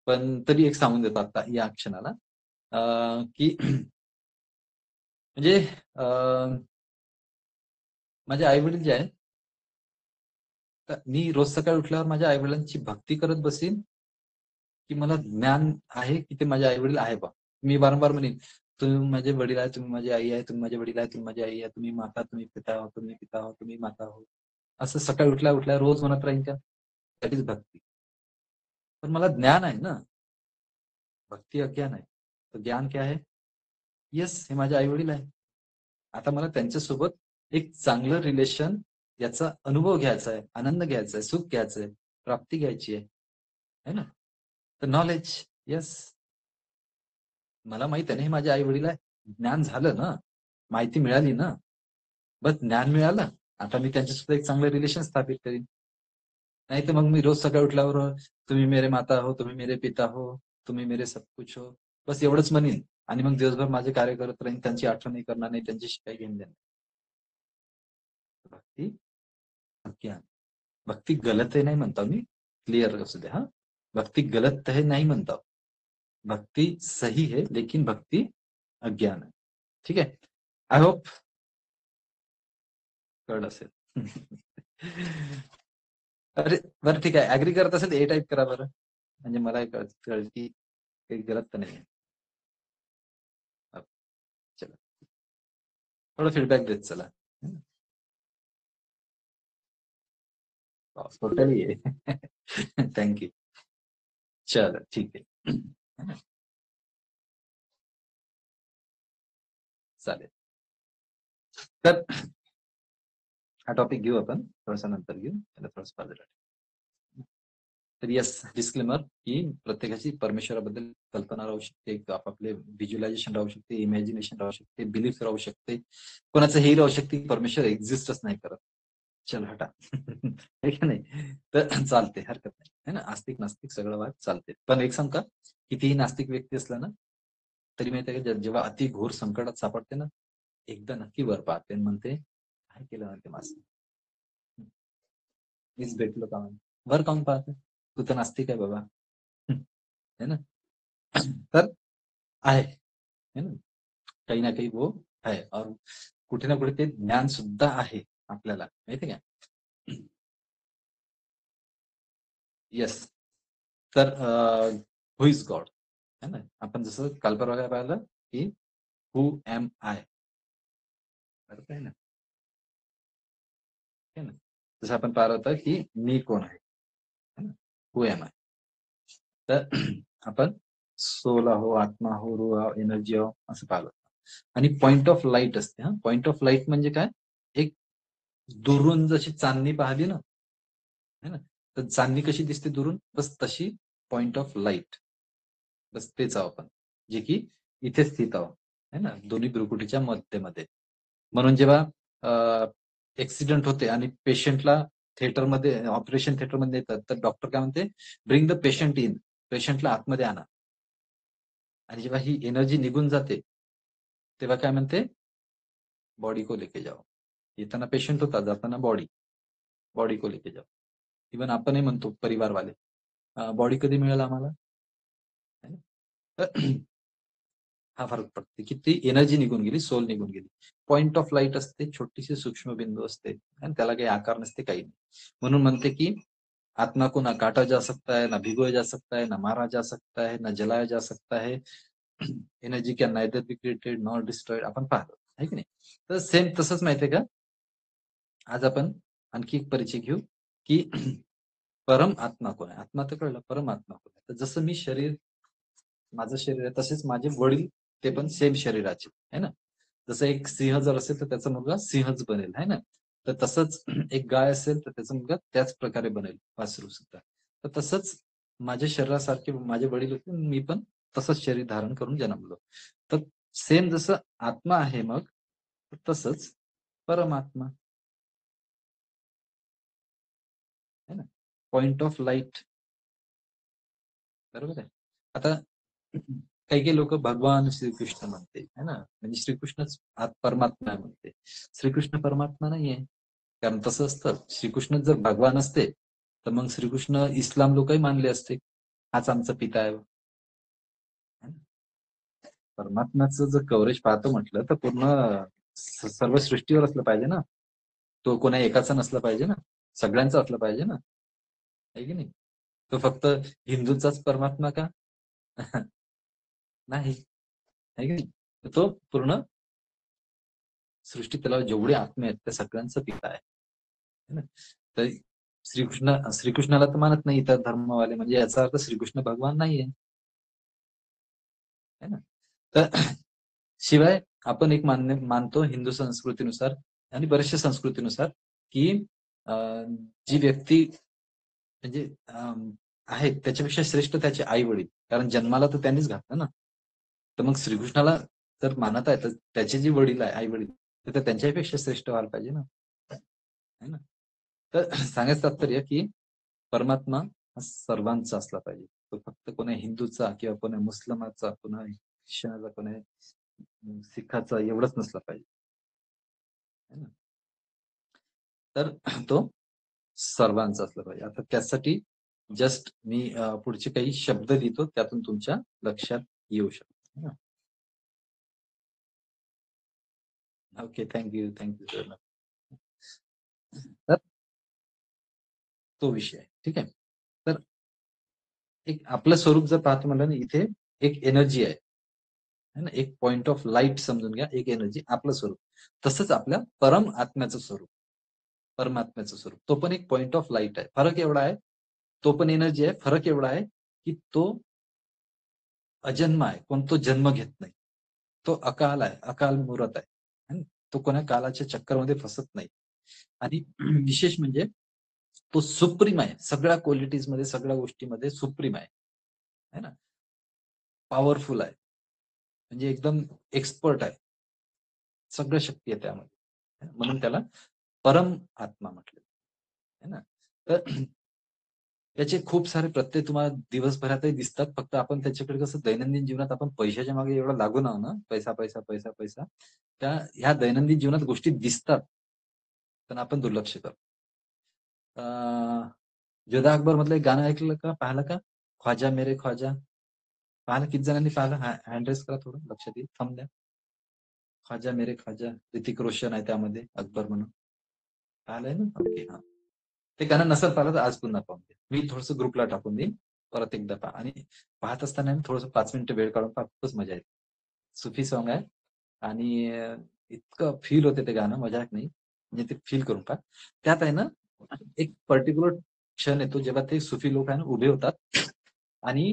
पण तरी एक सांगून देतो आता या क्षणाला की म्हणजे माझे आई वडील जे आहेत तर मी रोज सकाळी उठल्यावर माझ्या आई वडिलांची भक्ती करत बसीन की मला ज्ञान आहे की ते माझे आई वडील आहे बा. मी वारंवार म्हणेन तुम्ही माझे वडील आहे, तुम्ही माझी आई आहे, तुम्ही माझे वडील आहे, तुम्ही माझी आई आहे, तुम्ही माता, तुम्ही पिता हो, तुम्ही पिता हो, तुम्ही माता हो. असं सकाळी उठल्या उठल्या रोज म्हणत राहीन का. दॅट इज भक्ती. पण मला ज्ञान आहे ना. भक्ती अज्ञान आहे तर ज्ञान क्या आहे. येस हे माझे आई वडील आहे. आता मला त्यांच्यासोबत एक चांगलं रिलेशन याचा अनुभव घ्यायचा आहे, आनंद घ्यायचा आहे, सुख घ्यायचं आहे, प्राप्ती घ्यायची आहे है ना. तर नॉलेज येस मला माहित आहे ना हे माझे आई वडील आहे. ज्ञान झालं ना, माहिती मिळाली ना, बस ज्ञान मिळालं. आता मी त्यांच्यासोबत एक चांगलं रिलेशन स्थापित करीन. नाही तर मग मी रोज सकाळी उठल्यावर तुम्ही मेरे माता हो, तुम्ही मेरे पिता हो, तुम्ही मेरे सब कुछ हो, बस एवढंच म्हणेन आणि मग दिवसभर माझे कार्य करत राहीन, त्यांची आठवणही करणार नाही, त्यांच्याशी काही घेणं देणं. भक्ती अज्ञान. भक्ती गलत आहे नाही म्हणता मी, क्लिअर असू द्या हा. भक्ती गलत है नहीं म्हणता, भक्ति सही है लेकिन भक्ति अज्ञान है. ठीक आहे. आय होप कळलं असेल. अरे बरं ठीक आहे. ऍग्री करत असेल ए टाईप करा बरं, म्हणजे मला कळेल की काही गलत तर नाही. चला थोडं फीडबॅक देत चला. टोटली आहे. थँक्यू. चला ठीक आहे. चालेल. तर हा टॉपिक घेऊ आपण थोडासा नंतर घेऊ, त्याला थोडंसं बाजूला. तर येस डिस्क्लेमर की प्रत्येकाची परमेश्वराबद्दल कल्पना राहू शकते, आपापले व्हिज्युअलायझेशन राहू शकते, इमॅजिनेशन राहू शकते, बिलीफ राहू शकते, कोणाचं हे राहू शकते परमेश्वर एक्झिस्टच नाही करत. चल हटा. हे की नाही. तर चालते, हरकत नाही है ना. आस्तिक नास्तिक सगळं वाद चालते. पण एक सांग का, कितीही नास्तिक व्यक्ती असला ना तरी माहिती आहे का जेव्हा अति घोर संकटात सापडते ना एकदा नक्की वर पाहते आणि म्हणते काय केलं म्हणते माझं, मीच भेटलो का म्हणते. वर काऊन पाहते, तू तर नास्तिक आहे बाबा है ना. तर आहे है ना, काही ना काही वो है और कुठे ना कुठे ते ज्ञान सुद्धा आहे आपल्याला माहिती का. येस. तर हु इज गॉड है ना. आपण जसं काल परवा काय पाहिलं की हु एम आय, बरोबर आहे ना. है ना. जसं आपण पाहिलं होतं की मी कोण आहे, हु एम आय. तर आपण सोल आहो, आत्मा आहो, रूह आहो, एनर्जी आहो असं पाहिलं. आणि पॉइंट ऑफ लाईट असते. पॉइंट ऑफ लाईट म्हणजे काय, एक दुरून जशी चांदणी पाहिली ना, है ना, तर चांदणी कशी दिसते दुरून, बस तशी पॉइंट ऑफ लाईट, बस तेच आहोत आपण, जे की इथे स्थित आहोत, है ना, दोन्ही भ्रुकुटीच्या मध्यमध्ये. म्हणून जेव्हा ऍक्सिडेंट होते आणि पेशंटला थिएटरमध्ये, ऑपरेशन थिएटरमध्ये येतात, तर डॉक्टर काय म्हणते, ब्रिंग द पेशंट इन, पेशंटला आतमध्ये आणा. आणि जेव्हा ही एनर्जी निघून जाते तेव्हा काय म्हणते, बॉडी को लेके जाओ. येताना पेशंट होता, जाताना बॉडी, बॉडी को लेके जाओ. इव्हन आपणही म्हणतो परिवारवाले, बॉडी कधी मिळेल आम्हाला, है ना? तर हा फरक पडते की ती एनर्जी निघून गेली, सोल निघून गेली. पॉइंट ऑफ लाईट असते, छोटीशी सूक्ष्म बिंदू असते आणि त्याला काही आकार नसते, काही नाही. म्हणून म्हणते की आत्मा को ना काटा जा सकता है, ना भिगोया जा सकता है, ना मारा जा सकता है, ना जलाया जा सकता है. Energy can neither be created nor destroyed, आपण पाहतो आहे की नाही. तर सेम तसंच माहितीये का, आज आपण आणखी एक परिचय घेऊ की परम आत्मा कोण आहे. आत्मा तर कळलं, परम आत्मा कोण आहे. तर जसं मी शरीर, माझं शरीर आहे, तसेच माझे वडील ते पण सेम शरीराचे, है ना. जसं एक सिंह जर असेल तर त्याचा मुलगा सिंहच बनेल, है ना. तर तसंच एक गाय असेल तर त्याचा मुलगा त्याच प्रकारे बनेल, वासरू सुद्धा. तर तसंच माझ्या शरीरासारखे माझे वडील होते, मी पण तसंच शरीर धारण करून जन्मलो. तर सेम जसं आत्मा आहे मग तसंच परमात्मा, है ना. पॉइंट ऑफ लाईट, बरोबर आहे. आता काही काही लोक भगवान श्रीकृष्ण म्हणते, है ना, म्हणजे श्रीकृष्णच परमात्मा म्हणते. श्रीकृष्ण परमात्मा नाहीये, कारण तसं असतं, श्रीकृष्ण जर भगवान असते तर मग श्रीकृष्ण इस्लाम लोकही मानले असते, हाच आमचा पिता आहे. है ना? परमात्म्याचं जर कव्हरेज पाहतो म्हटलं तर पूर्ण सर्व सृष्टीवर असलं पाहिजे ना, तो कोणा एकाचा नसला पाहिजे ना, सगळ्यांचा असलं पाहिजे ना, आहे की नाही. तो फक्त हिंदूंचाच परमात्मा का? नाही, आहे की नाही. तर तो पूर्ण सृष्टी तलावर जेवढे आत्मे आहेत त्या सगळ्यांचा पिता आहे, है ना. तर श्रीकृष्णाला तर मानत नाही इतर धर्मवाले, म्हणजे याचा अर्थ श्रीकृष्ण भगवान नाहीये, है ना. तर शिवाय आपण एक मानतो हिंदू संस्कृतीनुसार आणि बऱ्याचशा संस्कृतीनुसार की जी व्यक्ती म्हणजे आहेत त्याच्यापेक्षा श्रेष्ठ त्याचे आई वडील, कारण जन्माला तर त्यांनीच घातलं ना. तर मग श्रीकृष्णाला जर मानत आहे तर त्याचे जे वडील आहे, आई वडील, तर ते त्यांच्यापेक्षा श्रेष्ठ व्हायला पाहिजे ना, है ना. तर सांगायचं तात्पर्य की परमात्मा हा सर्वांचा असला पाहिजे. तो फक्त कोणा हिंदूचा किंवा कोणा मुस्लिमाचा, कोणा ख्रिश्चनाचा, कोणा सिखाचा एवढंच नसला पाहिजे, है ना. तर तो सर्वांचा असला पाहिजे. आता त्यासाठी जस्ट मी पुढचे काही शब्द लिहितो, त्यातून तुमच्या लक्षात येऊ शकतो. Okay, thank you very much. तर तो विषय आहे, ठीक आहे. तर एक आपलं स्वरूप जर पाहतो म्हणलं ना, इथे एक एनर्जी आहे, है ना, एक पॉइंट ऑफ लाईट समजून घ्या, एक एनर्जी आपलं स्वरूप. तसंच आपल्या परम आत्म्याचं स्वरूप, परमात्म्याचं स्वरूप, तो पण एक पॉइंट ऑफ लाईट आहे. फरक एवढा आहे, तो पण एनर्जी आहे. फरक एवढा आहे की तो अजन्म आहे, पण तो जन्म घेत नाही. तो अकाल आहे, अकाल मूर्त आहे, है ना? तो कोणा कालाच्या चक्करमध्ये फसत नाही. आणि विशेष म्हणजे तो सुप्रीम आहे, सगळ्या क्वालिटीज मध्ये, सगळ्या गोष्टीमध्ये सुप्रीम आहे, है ना. पॉवरफुल आहे, म्हणजे एकदम एक्सपर्ट आहे, सगळं शक्ती आहे त्यामध्ये, म्हणून त्याला परम आत्मा म्हटले, है ना. तर त्याचे खूप सारे प्रत्यय तुम्हाला दिवसभरातही दिसतात, फक्त आपण त्याच्याकडे कसं दैनंदिन जीवनात आपण पैशाच्या मागे एवढं लागून आहो ना, पैसा पैसा पैसा पैसा, त्या ह्या दैनंदिन जीवनात गोष्टी दिसतात पण आपण दुर्लक्ष करतो. जोधा अकबर मधलं एक गाणं ऐकलं का, पाहिलं का, ख्वाजा मेरे ख्वाजा, पाहिलं, किती जणांनी पाहिलं, हँड रेस करा, थोडं लक्षात येईल, थांब द्या. ख्वाजा मेरे ख्वाजा, ऋतिक रोशन आहे त्यामध्ये अकबर म्हणून, पाहिलंय ना. ओके, हा. ते गाणं नसेल पाहिलं तर आज पुन्हा पाहून द्या, मी थोडस ग्रुपला टाकून देईन, परत एकदा पहा. आणि पाहत असताना थोडस 5 मिनिटं वेळ काढून पहा, खूपच मजा येते. सुफी सॉन्ग आहे आणि इतकं फील होते ते गाणं, मजाक नाही. म्हणजे ते फील करून पहा. त्यात आहे ना एक पर्टिक्युलर क्षण येतो जेव्हा ते सुफी लोक आहे ना उभे होतात आणि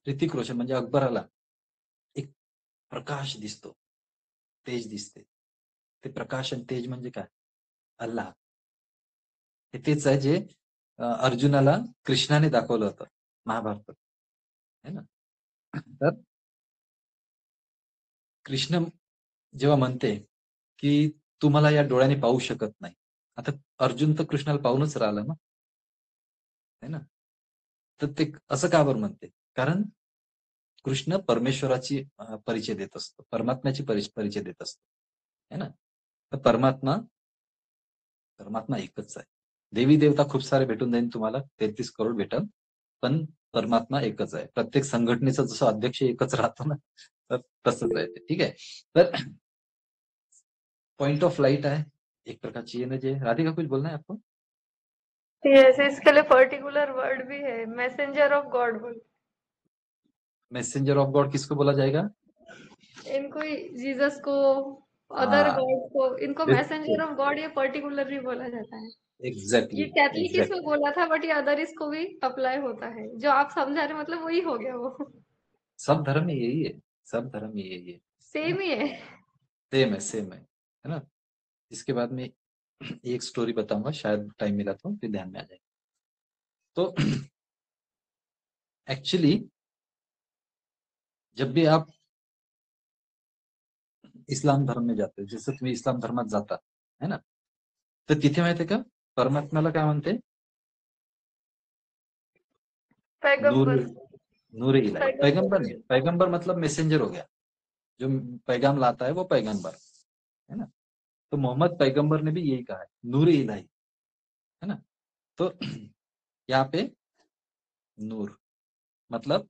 ऋतिक रोशन म्हणजे अकबराला एक प्रकाश दिसतो, तेज दिसते. ते प्रकाश आणि तेज म्हणजे काय? अल्लाह. हे तेच आहे जे अर्जुनाला कृष्णाने दाखवलं होतं महाभारतात, है ना. तर कृष्ण जेव्हा म्हणते की तू मला या डोळ्याने पाहू शकत नाही, आता अर्जुन तर कृष्णाला पाहूनच राहिला ना, है ना. तर ते असं का बरं म्हणते? कारण कृष्ण परमेश्वराची परिचय देत असतो, परमात्म्याची परिचय देत असतो, है ना. तर परमात्मा परमात्मा एकच आहे. देवी देवता खूप सारे भेटून जाईल तुम्हाला, 33 करोड भेटल, पण परमात्मा एकच आहे. प्रत्येक संघटनेचा जसं अध्यक्ष एकच राहतो ना, तर तसंच आहे ते. ठीक आहे. तर पॉइंट ऑफ लाइट है, एक प्रकार की एनर्जी है। राधिका कुछ बोलना है आपको? यस, इसके लिए पर्टिकुलर वर्ड भी है, मैसेंजर ऑफ गॉड बोल। मैसेंजर ऑफ गॉड किसको बोला जाएगा? इनको जीसस को, अदर हाँ, गॉड को, इनको मैसेंजर बिल्कुल, ऑफ गॉड ये पर्टिकुलरली बोला जाता है। ये एग्जैक्टली, कैथलिक में एग्जैक्टली। बोला था, बट ये अदर को भी अप्लाई होता है। जो आप समझा रहे मतलब वही हो गया वो। सब धर्म में यही है, सब धर्म में यही है ना? सेम ही है। सेम है ना? इसके बाद में एक स्टोरी बताऊंगा, शायद टाइम मिला तो फिर ध्यान में आ जाएगा। तो एक्चुअली जब भी आप इस्लाम धर्म में जाते, जसं तुम्ही इस्लाम धर्मात जाता, है ना, तर तिथे माहितीये का परमात्म्याला काय म्हणते? नूर पैगंबर। नूर इलाही। पैगंबर नहीं, पैगंबर। पैगंबर मतलब मैसेंजर हो गया, जो पैगाम लाता है वो पैगंबर, है ना. तो मोहम्मद पैगंबर ने भी यही कहा है, नूर इलाही, है ना. तो यहाँ पे नूर मतलब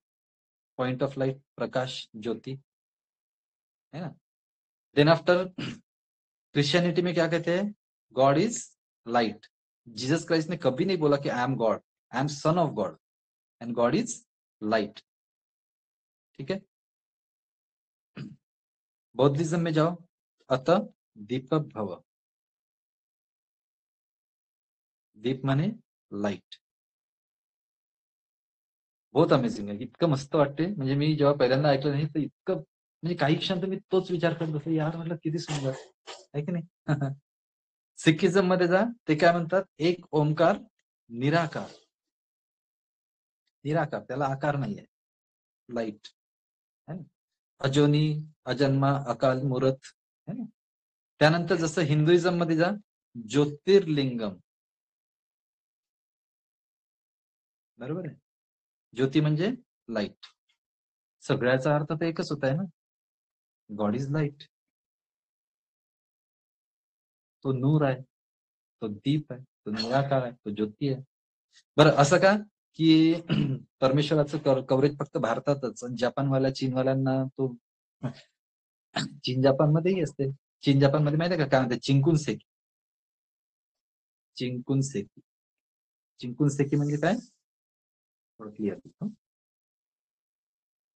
पॉइंट ऑफ लाइट, प्रकाश, ज्योति, है ना. देन आफ्टर क्रिश्चियनिटी में क्या कहते हैं? God is light. Jesus Christ ने कभी नहीं बोला कि I am God, I am son of God, end God is light. ठीक है. बौद्धिज्म में जाओ, अतः दीपक भव, दीप माने लाईट. बहुत अमेझिंग आहे, इतकं मस्त वाटते. म्हणजे मी जेव्हा पहिल्यांदा ऐकलं नाही तर इतकं, म्हणजे काही क्षण तर मी तोच विचार करत बसलो, यार म्हटलं किती सुंदर आहे की नाही. सिखिझम मध्ये जा, ते काय म्हणतात? एक ओंकार निराकार, निराकार त्याला आकार नाहीये, लाईट, है ना. अजोनी, अजन्मा, अकाल मूरत, है ना. त्यानंतर जसं हिंदुइझम मध्ये जा, ज्योतिर्लिंगम, बरोबर आहे. ज्योती म्हणजे लाईट. सगळ्याचा अर्थ तर एकच होत आहे ना, गॉड इज लाईट. तो नूर आहे, तो दीप आहे, तो निराकार आहे, तो ज्योती आहे. बरं असं का की परमेश्वराचं कव्हरेज फक्त भारतातच, जपानवाल्या चीनवाल्यांना तो चीन जपान मध्येही असते. चीन जपान मध्ये माहिती आहे का काय म्हणते? चिंकुन सेकी. चिंकुन सेकी, चिंकुन सेकी म्हणजे काय? थोडं क्लिअर करतो.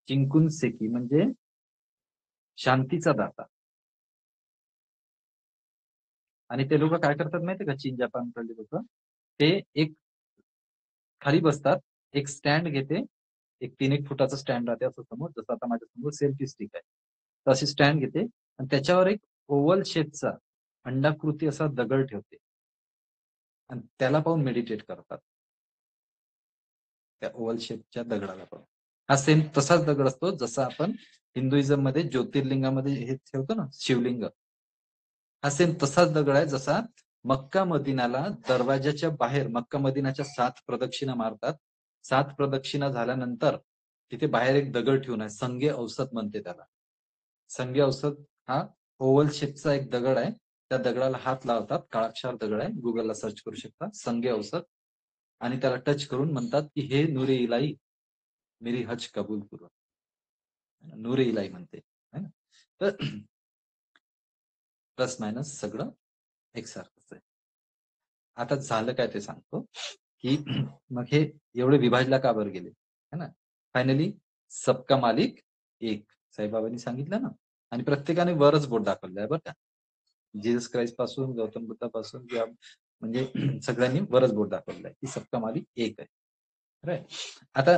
चिंकुन सेकी म्हणजे शांतीचा दाता. आणि ते लोक काय करतात माहितीये का? चीन जपानकडले लोक, ते एक खाली बसतात, एक स्टँड घेते, एक 3-1 फुटाचा स्टँड राहते असं समोर, जसं आता माझ्या समोर सेल्फी स्टिक आहे, तर अशी स्टँड घेते आणि त्याच्यावर एक ओव्हल शेपचा अंडाकृती असा दगड ठेवते आणि त्याला पाहून मेडिटेट करतात, त्या ओव्हल शेपच्या दगडाला पाहून. हा सेम तसाच दगड असतो जसा आपण हिंदुइझम मध्ये ज्योतिर्लिंगामध्ये हे ठेवतो ना, शिवलिंग. हा सेम तसाच दगड आहे जसा मक्का मदिनाला दरवाजाच्या बाहेर, मक्का मदिनाच्या 7 प्रदक्षिणा मारतात. 7 प्रदक्षिणा झाल्यानंतर तिथे बाहेर एक दगड ठेवून आहे, संगे औसत म्हणते त्याला. संगे औसत हा ओव्हल शेपचा एक दगड आहे, त्या दगडाला हात लावतात, काळाक्षार दगड आहे, गुगलला सर्च करू शकता, संगे औसत. आणि त्याला टच करून म्हणतात की हे नूरे इलाही, मेरी हज कबूल करो. नूरे इलाही म्हणते, है ना. तर प्लस मायनस सगळं एकसारखंच आहे. आता झालं काय ते सांगतो की मग हे एवढे विभाजला का बरं गेले, है ना. फायनली सबका मालिक एक, साईबाबांनी सांगितलं ना, आणि प्रत्येकाने वरच बोट दाखवलं आहे बरं का. जीसस क्राइस्ट पासून गौतम बुद्धापासून किंवा म्हणजे सगळ्यांनी वरच बोट दाखवलेलं आहे की सबका मालिक एक आहे. राईट. आता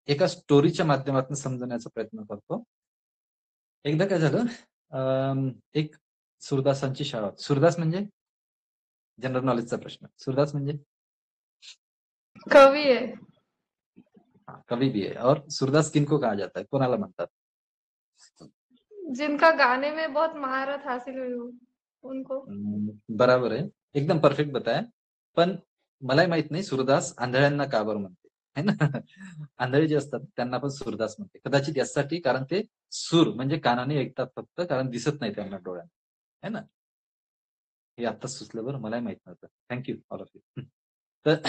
एका स्टोरीच्या माध्यमातून समजण्याचा प्रयत्न करतो. एकदा काय झालं, एक सूरदासांची शाळा होती. सूरदास म्हणजे जनरल नॉलेजचा प्रश्न. सूरदास म्हणजे कवि है। कवी भी है. और सूरदास किनको कहा जाता है, कोणाला म्हणतात? जिनका गाने में बहुत महारत हासिल हुई हो उनको। बराबर आहे, एकदम परफेक्ट बताया. पण मलाही माहित नाही सूरदास आंधळ्यांना का बरं म्हणते, है ना? आंधळे जे असतात त्यांना पण सूरदास म्हणते. कदाचित यासाठी कारण ते सूर म्हणजे कानाने ऐकतात फक्त, कारण दिसत नाही त्यांना डोळ्याने, है ना? हे आत्ताच सुचलं बरं, मलाही माहित नव्हतं. Thank you all of you. तर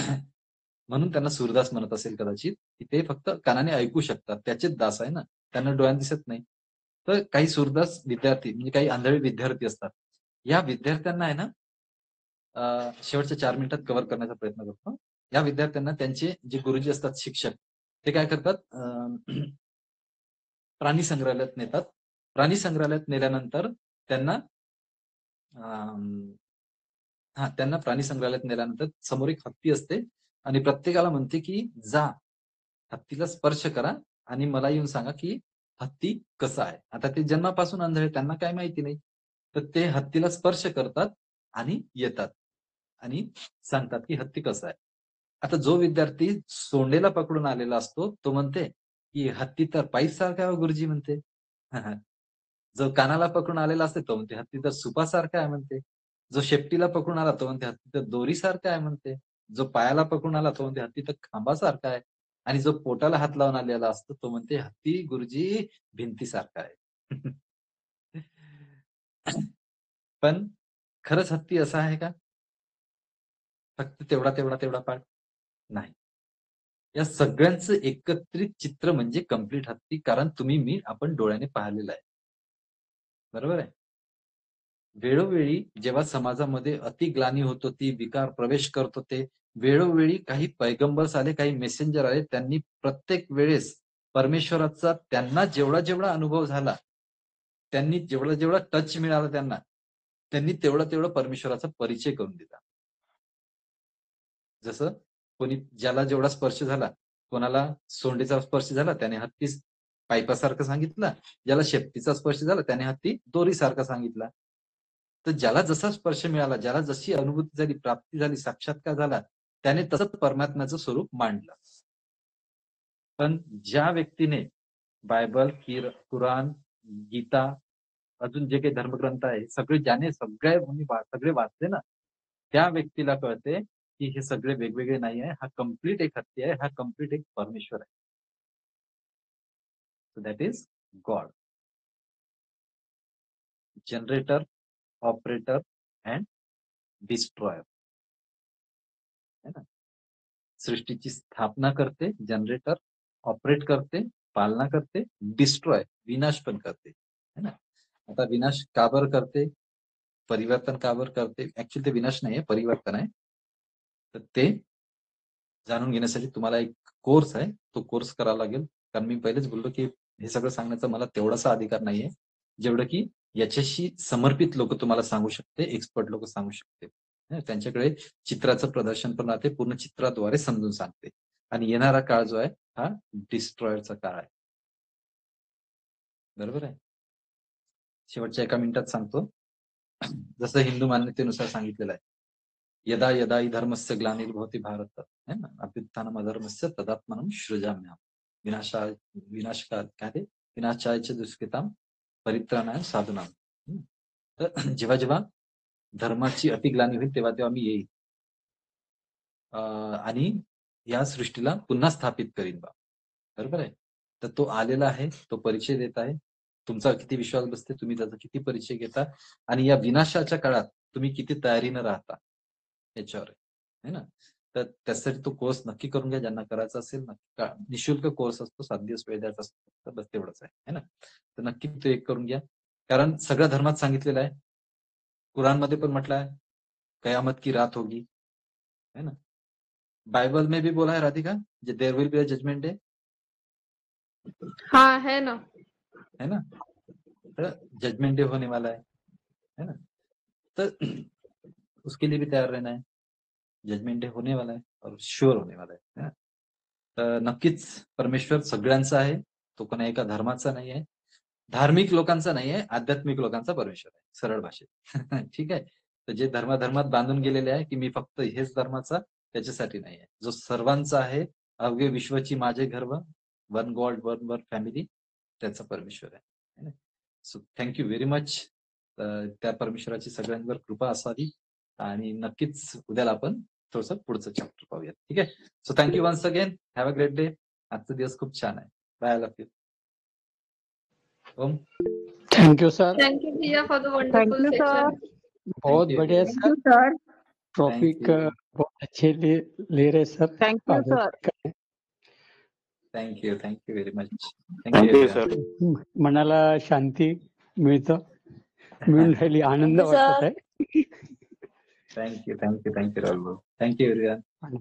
म्हणून त्यांना सूरदास म्हणत असेल कदाचित, की ते फक्त कानाने ऐकू शकतात. त्याचेच दास आहे ना, त्यांना डोळ्याने दिसत नाही. तर काही सूरदास विद्यार्थी म्हणजे काही आंधळे विद्यार्थी असतात. या विद्यार्थ्यांना आहे ना, शेवटच्या 4 मिनिटात कव्हर करण्याचा प्रयत्न करतो. या विद्यार्थ्यांना त्यांचे जे गुरुजी असतात, शिक्षक, ते काय करतात, प्राणी संग्रहालयात नेतात. प्राणी संग्रहालयात नेल्यानंतर त्यांना त्यांना प्राणी संग्रहालयात नेल्यानंतर समोर एक हत्ती असते आणि प्रत्येकाला म्हणते की जा हत्तीला स्पर्श करा आणि मला येऊन सांगा की हत्ती कसा आहे. आता ते जन्मापासून आंधळे, त्यांना काय माहिती नाही. तर ते हत्तीला स्पर्श करतात आणि येतात आणि सांगतात की हत्ती कसा आहे. आता जो विद्यार्थी सोंडेला पकडून आलेला असतो तो म्हणते की हत्ती तर पाईप सारखा आहे हो गुरुजी म्हणते. जो कानाला पकडून आलेला असते तो म्हणते हत्ती तर सुपासारखा आहे म्हणते. जो शेपटीला पकडून आला तो म्हणते हत्ती तर दोरीसारखा आहे म्हणते. जो पायाला पकडून आला तो म्हणते हत्ती तर खांबासारखा आहे. आणि जो पोटाला हात लावून आलेला असतो तो म्हणते हत्ती गुरुजी भिंतीसारखा आहे. पण खरंच हत्ती असा आहे का? फक्त तेवढा पाठ नाही. या सगळ्यांचं एकत्रित चित्र म्हणजे कंप्लीट हत्ती, कारण तुम्ही मी आपण डोळ्याने पाहिलेलं आहे. बरोबर आहे. वेळोवेळी जेव्हा समाजामध्ये अतिग्लानी होत होती, विकार प्रवेश करत होते, वेळोवेळी काही पैगंबर्स आले, काही मेसेंजर आले, त्यांनी प्रत्येक वेळेस परमेश्वराचा त्यांना जेवढा अनुभव झाला, त्यांनी जेवढा टच मिळाला त्यांनी तेवढा परमेश्वराचा परिचय करून दिला. जसं कोणी ज्याला जेवढा स्पर्श झाला, कोणाला सोंडेचा स्पर्श झाला त्याने हत्ती पाईपासारखं सांगितलं, ज्याला शेपटीचा स्पर्श झाला त्याने हत्ती दोरीसारखा सांगितला. तर ज्याला जसा स्पर्श मिळाला, ज्याला जशी अनुभूती झाली, प्राप्ती झाली, साक्षात्कार झाला, त्याने तसंच परमात्म्याचं स्वरूप मांडलं. पण ज्या व्यक्तीने बायबल, कुराण, गीता, अजून जे काही धर्मग्रंथ आहे ज्याने सगळे वाचले ना, त्या व्यक्तीला कळते की हे सगळे वेगवेगळे नाही आहे. हा कम्प्लीट एक हत्ती आहे, हा कम्प्लीट एक परमेश्वर आहे. So that is God. Generator, operator and destroyer. है ना? सृष्टीची स्थापना करते, जनरेटर, ऑपरेट करते, पालना करते, डिस्ट्रॉय विनाश पण करते. है ना? आता विनाश का बरं करते, परिवर्तन का बरं करते? ऍक्च्युअली ते विनाश नाहीये, परिवर्तन आहे. तर ते जाणून घेण्यासाठी तुम्हाला एक कोर्स आहे, तो कोर्स करावा लागेल. कारण मी पहिलेच बोललो की हे सगळं सांगण्याचा मला तेवढासा अधिकार नाहीये जेवढं की याच्याशी समर्पित लोक तुम्हाला सांगू शकते, एक्सपर्ट लोक सांगू शकते. त्यांच्याकडे चित्राचं प्रदर्शन पण राहते, पूर्ण चित्राद्वारे समजून सांगते. आणि येणारा काळ जो आहे हा डिस्ट्रॉयरचा काळ आहे. बरोबर आहे. शेवटच्या 1 मिनिटात सांगतो. जसं हिंदू मान्यतेनुसार सांगितलेलं आहे, यदा यदा हि धर्मस्य ग्लानिर्भवति भारत, है ना, अभ्युत्थानम अधर्मस्य तदात्मानं सृजाम्यहम्. विनाशाय च दुष्कृतां परित्राणाय साधूनां. तर जेव्हा जेव्हा धर्माची अतिग्लानी होईल तेव्हा मी येईल आणि या सृष्टीला पुन्हा स्थापित करीन बा. बरोबर आहे. तर तो आलेला आहे, तो परिचय देत आहे. तुमचा किती विश्वास बसते, तुम्ही त्याचा किती परिचय घेता आणि या विनाशाच्या काळात तुम्ही किती तयारीनं राहता याच्यावर आहे ना. तर त्यासाठी तो कोर्स नक्की करून घ्या, ज्यांना करायचा असेल. निशुल्क कोर्स असतो, 7 दिवस वेळ द्यायचा असतो, बस तेवढंच आहे ना. तर नक्की तो एक करून घ्या, कारण सगळ्या धर्मात सांगितलेलं आहे. कुराणमध्ये पण म्हटलं आहे कयामत की रात होगी, है ना. बाइबल में भी बोला है Radhika, there will be a judgement day. हाँ है ना. है ना. तर जजमेंट डे होने वाला है ना. तो उसके लिए भी तैयार रहना है. जजमेंट डे होने वाला है और शुअर होने वाला आहे. है ना? तर नक्कीच परमेश्वर सगळ्यांचा आहे. तो कोणा एका धर्माचा नाही आहे. धार्मिक लोकांचा नाही आहे, आध्यात्मिक लोकांचा परमेश्वर आहे, सरळ भाषेत. ठीक आहे. तर जे धर्मात बांधून गेलेले आहे की मी फक्त हेच धर्माचा, त्याच्यासाठी नाही आहे. जो सर्वांचा आहे, अवघे विश्वाची माझे गर्व, वन गॉड वन वर फॅमिली, त्याचा परमेश्वर आहे. So thank you very much. त्या परमेश्वराची सगळ्यांवर कृपा असावी आणि नक्कीच उद्याला आपण थोडंसं पुढचं चॅप्टर पाहूया. ठीक आहे. So thank you once again. Have a great day. आजचा दिवस खूप छान आहे. Bye, I love you. Om. Thank you sir, Thank you, Priya, for the Thank wonderful you, sir. session. बहुत Thank you. बढ़िया Thank sir. you, sir. Topic Thank you. बहुत अच्छे ले रहे सर. Thank you, आगे sir. करें. Thank you very much. Thank you sir. मनाला शांती मिळतं, मिळून राहिली, आनंद Thank you, वाटत sir. आहे. थँक्यू राहुल. Thank you everyone. आणि